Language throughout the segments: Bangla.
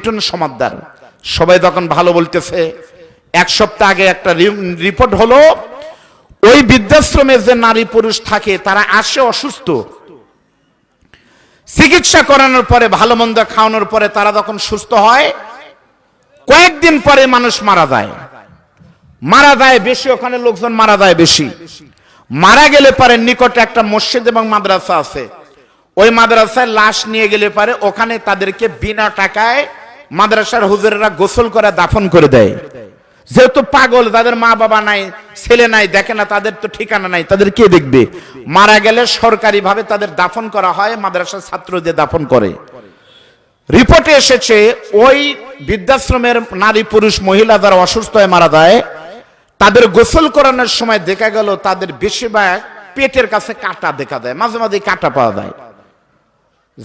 লিটন সমাদ্দার, সবাই তখন ভালো বলতেছে। এক সপ্তাহ আগে একটা রিপোর্ট হলো, ওই বৃদ্ধাশ্রমে যে নারী পুরুষ থাকে তারা আসে অসুস্থ, চিকিৎসা করানোর পরে ভালো মন্দ খাওয়ানোর পরে তারা যখন সুস্থ হয়, কয়েকদিন পরে মানুষ মারা যায় বেশি, ওখানে লোকজন মারা যায় বেশি। মারা গেলে পারে নিকটে একটা মসজিদ এবং মাদ্রাসা আছে, ওই মাদ্রাসায় লাশ নিয়ে গেলে পারে ওখানে তাদেরকে বিনা টাকায় মাদ্রাসার হুজুরেরা গোসল করে দাফন করে দেয়। যেহেতু পাগল, তাদের মা বাবা নাই, ছেলে নাই, দেখে না, তাদের তো ঠিকানা নাই, তাদের কে দেখবে? মারা গেলে সরকারি ভাবে তাদের দাফন করা হয়, মাদ্রাসার ছাত্রদের দাফন করে। রিপোর্টে এসেছে ওই বৃদ্ধাশ্রমের নারী পুরুষ মহিলা যারা অসুস্থ হয়ে মারা যায়, তাদের গোসল করানোর সময় দেখা গেল তাদের বেশিরভাগ পেটের কাছে কাটা দেখা যায়, মাঝে মাঝে কাটা পাওয়া যায়।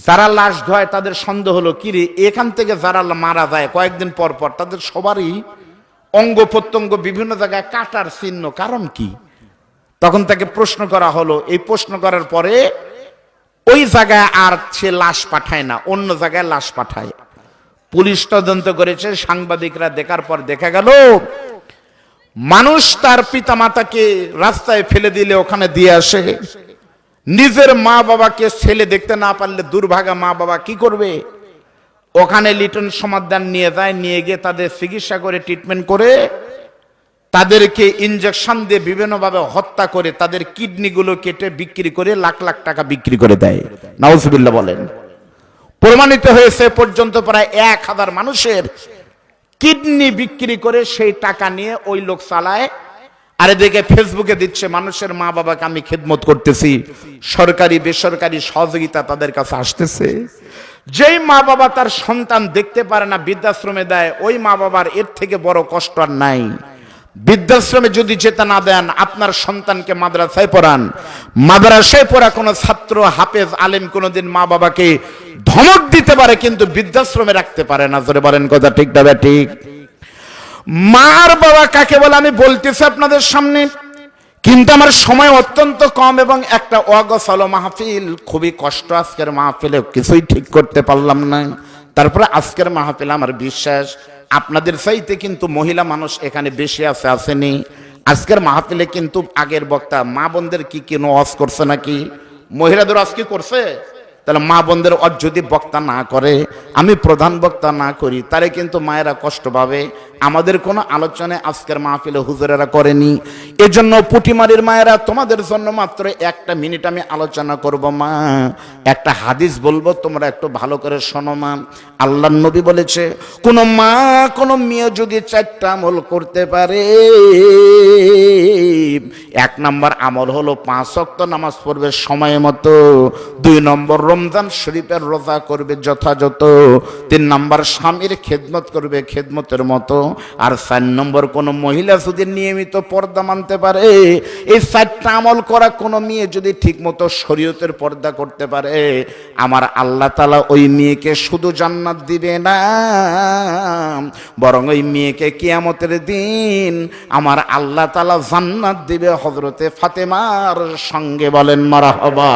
যারা লাশ ধোয় তাদের সন্দেহ হলো, কি রে, এখান থেকে যারা মারা যায় কয়েকদিন পর পর তাদের সবারই অঙ্গ প্রত্যঙ্গ বিভিন্ন জায়গায় কাটার চিহ্ন, কারণ কি? তখন তাকে প্রশ্ন করা হলো। এই প্রশ্ন করার পরে ওই জায়গায় আর সে লাশ পাঠায় না, অন্য জায়গায় লাশ পাঠায়। পুলিশ তদন্ত করেছে, সাংবাদিকরা দেখার পর দেখা গেল মানুষ তার পিতা মাতাকে রাস্তায় ফেলে দিলে ওখানে দিয়ে আসে, নিজের মা বাবাকে ছেলে দেখতে না পারলে দুর্ভাগা মা বাবা কি করবে? ওখানে লিটন সমাধান নিয়ে যায়, নিয়ে গিয়ে তাদের চিকিৎসা করে ট্রিটমেন্ট করে তাদেরকে ইনজেকশন দিয়ে বিভিন্নভাবে হত্যা করে তাদের কিডনিগুলো কেটে বিক্রি করে লাখ লাখ টাকা বিক্রি করে দেয়। নাউজুবিল্লাহ বলেন। প্রমাণিত হয়েছে পর্যন্ত প্রায় 1000 মানুষের কিডনি বিক্রি করে সেই টাকা নিয়ে ওই লোক চালায়। আর এদিকে ফেসবুকে দিচ্ছে মানুষের মা বাবাকে আমি খেদমত করতেছি, সরকারি বেসরকারি সহযোগিতা তাদের কাছে আসতেছে। যেই মা বাবা তার সন্তান দেখতে পারে না বৃদ্ধাশ্রমে দেয়, ওই মা বাবার এর থেকে বড় কষ্ট আর নাই। বৃদ্ধাশ্রমে যদি যেতে না দেন, আপনার সন্তানকে মাদ্রাসায় পড়ান। মাদ্রাসায় পড়া কোনো ছাত্র হাফেজ আলেম কোনোদিন মা বাবাকে ধমক দিতে পারে, কিন্তু বৃদ্ধাশ্রমে রাখতে পারে না। জোরে বলেন কথা ঠিক না ঠিক? মার বাবা কাকে বলে আমি বলতেছি আপনাদের সামনে, কিন্তু আমার সময় অত্যন্ত কম এবং একটা অগোছালো মাহফিল, খুবই কষ্ট। আজকের মাহফিলে কিছুই ঠিক করতে পারলাম না। তারপরে আজকের মাহফিল আমার বিশ্বাস আপনাদের চাইতে কিন্তু মহিলা মানুষ এখানে বেশি আসেনি। আজকের মাহফিলে কিন্তু আগের বক্তা মা বোনদের কি ওয়াজ করছে নাকি? মহিলাদের ওয়াজ কি করছে? তাহলে মা বোনদের ওয়াজ যদি বক্তা না করে, আমি প্রধান বক্তা না করি, তারে কিন্তু মায়েরা কষ্ট পাবে। আমাদের কোনো আলোচনায় আজকের মাহফিলে হুজুরেরা করেনি। এজন্য পুটিমারির মায়েরা, তোমাদের জন্য মাত্র 1 মিনিট আমি আলোচনা করব। মা, একটা হাদিস বলবো, তোমরা একটু ভালো করে শোনো। মা, আল্লাহর নবী বলেছে, কোন মা কোন মেয়ে যদি 4টা আমল করতে পারে, 1 নম্বর আমল হলো 5 ওয়াক্ত নামাজ পড়বে সময় মতো, 2 নম্বর রমজান শরীফের রোজা করবে যথাযথ, 3 নম্বর স্বামীর খেদমত করবে খেদমতের মতো, আর 4 নম্বর কোন মহিলা যদি নিয়মিত পর্দা মানতে পারে। এই 4টা আমল করা কোন মেয়ে যদি ঠিক মতো শরীয়তের পর্দা করতে পারে, আমার আল্লাহ তাআলা ওই মেয়েকে শুধু জান্নাত দিবে না, বরং ওই মেয়েকে কিয়ামতের দিন আমার আল্লাহ তাআলা জান্নাত দিবে হযরতে ফাতেমার সঙ্গে। বলেন মারহাবা।